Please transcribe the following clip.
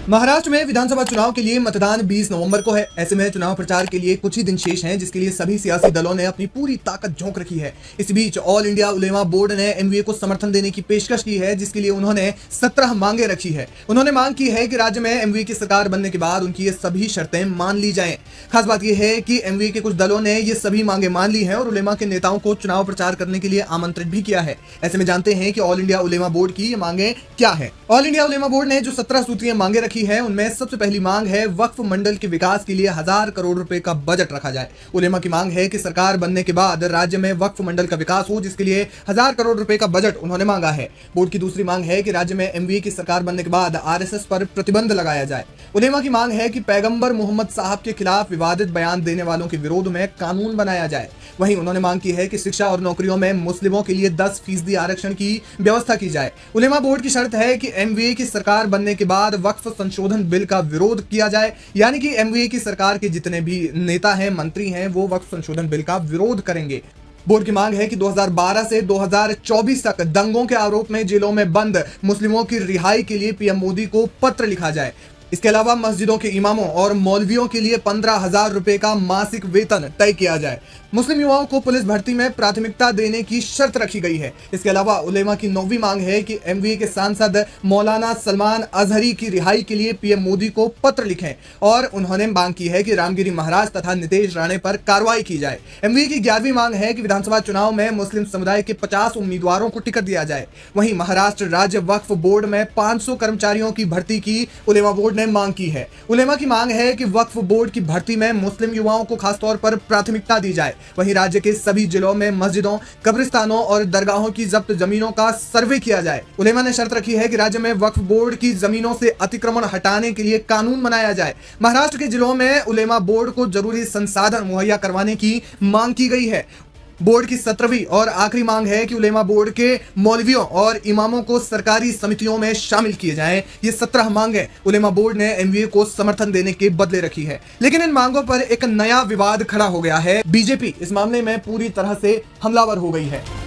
महाराष्ट्र में विधानसभा चुनाव के लिए मतदान 20 नवंबर को है। ऐसे में चुनाव प्रचार के लिए कुछ ही दिन शेष हैं, जिसके लिए सभी सियासी दलों ने अपनी पूरी ताकत झोंक रखी है। इस बीच ऑल इंडिया उलेमा बोर्ड ने एमवीए को समर्थन देने की पेशकश की है, जिसके लिए उन्होंने 17 मांगे रखी है। उन्होंने मांग की है कि राज्य में एमवीए की सरकार बनने के बाद उनकी ये सभी शर्तें मान ली जाएं। खास बात यह है कि एमवीए के कुछ दलों ने ये सभी मांगे मान ली हैं और उलेमा के नेताओं को चुनाव प्रचार करने के लिए आमंत्रित भी किया है। ऐसे में जानते हैं कि ऑल इंडिया उलेमा बोर्ड की ये मांगे क्या है। ऑल इंडिया उलेमा बोर्ड ने जो 17 सूत्रीय मांगे रखी है, उनमें सबसे पहली मांग है वक्फ मंडल के विकास के लिए 1000 करोड़ रुपए का बजट रखा जाए। उलेमा की मांग है कि सरकार बनने के बाद राज्य में वक्फ मंडल का विकास हो, जिसके लिए 1000 करोड़ रुपए का बजट उन्होंने मांगा है। बोर्ड की दूसरी मांग है कि राज्य में एमवीए की सरकार बनने के बाद आरएसएस पर प्रतिबंध लगाया जाए। उलेमा की मांग है कि पैगंबर मोहम्मद साहब के खिलाफ विवादित बयान देने वालों के विरोध में कानून बनाया जाए। वहीं उन्होंने मांग की है कि शिक्षा और नौकरियों में मुस्लिमों के लिए 10% आरक्षण की व्यवस्था की जाए। उलेमा बोर्ड की शर्त है कि एमवीए की सरकार बनने के बाद वक्फ संशोधन बिल का विरोध किया जाए, यानी कि एमवीए की सरकार के जितने भी नेता हैं, मंत्री हैं, वो वक्फ संशोधन बिल का विरोध करेंगे। बोर्ड की मांग है कि 2012 से 2024 तक दंगों के आरोप में जेलों में बंद मुस्लिमों की रिहाई के लिए पीएम मोदी को पत्र लिखा जाए। इसके अलावा मस्जिदों के इमामों और मौलवियों के लिए 15,000 रुपए का मासिक वेतन तय किया जाए। मुस्लिम युवाओं को पुलिस भर्ती में प्राथमिकता देने की शर्त रखी गई है। इसके अलावा उलेमा की 9वीं मांग है कि एमवीए के सांसद मौलाना सलमान अजहरी की रिहाई के लिए पीएम मोदी को पत्र लिखें और उन्होंने मांग की है कि रामगिरी महाराज तथा नितेश राणे पर कार्रवाई की जाए। एमवीए की 11वीं मांग है कि विधानसभा चुनाव में मुस्लिम समुदाय के 50 उम्मीदवारों को टिकट दिया जाए। वहीं महाराष्ट्र राज्य वक्फ बोर्ड में 500 कर्मचारियों की भर्ती की उलेमा बोर्ड ने मांग की है। उलेमा की मांग है कि वक्फ बोर्ड की भर्ती में मुस्लिम युवाओं को खासतौर पर प्राथमिकता दी जाए। वहीं राज्य के सभी जिलों में मस्जिदों, कब्रिस्तानों और दरगाहों की जब्त जमीनों का सर्वे किया जाए। उलेमा ने शर्त रखी है कि राज्य में वक्फ बोर्ड की जमीनों से अतिक्रमण हटाने के लिए कानून बनाया जाए। महाराष्ट्र के जिलों में उलेमा बोर्ड को जरूरी संसाधन मुहैया करवाने की मांग की गई है। बोर्ड की 17वीं और आखिरी मांग है कि उलेमा बोर्ड के मौलवियों और इमामों को सरकारी समितियों में शामिल किए जाएं। ये 17 मांगें उलेमा बोर्ड ने एमवीए को समर्थन देने के बदले रखी है। लेकिन इन मांगों पर एक नया विवाद खड़ा हो गया है। बीजेपी इस मामले में पूरी तरह से हमलावर हो गई है।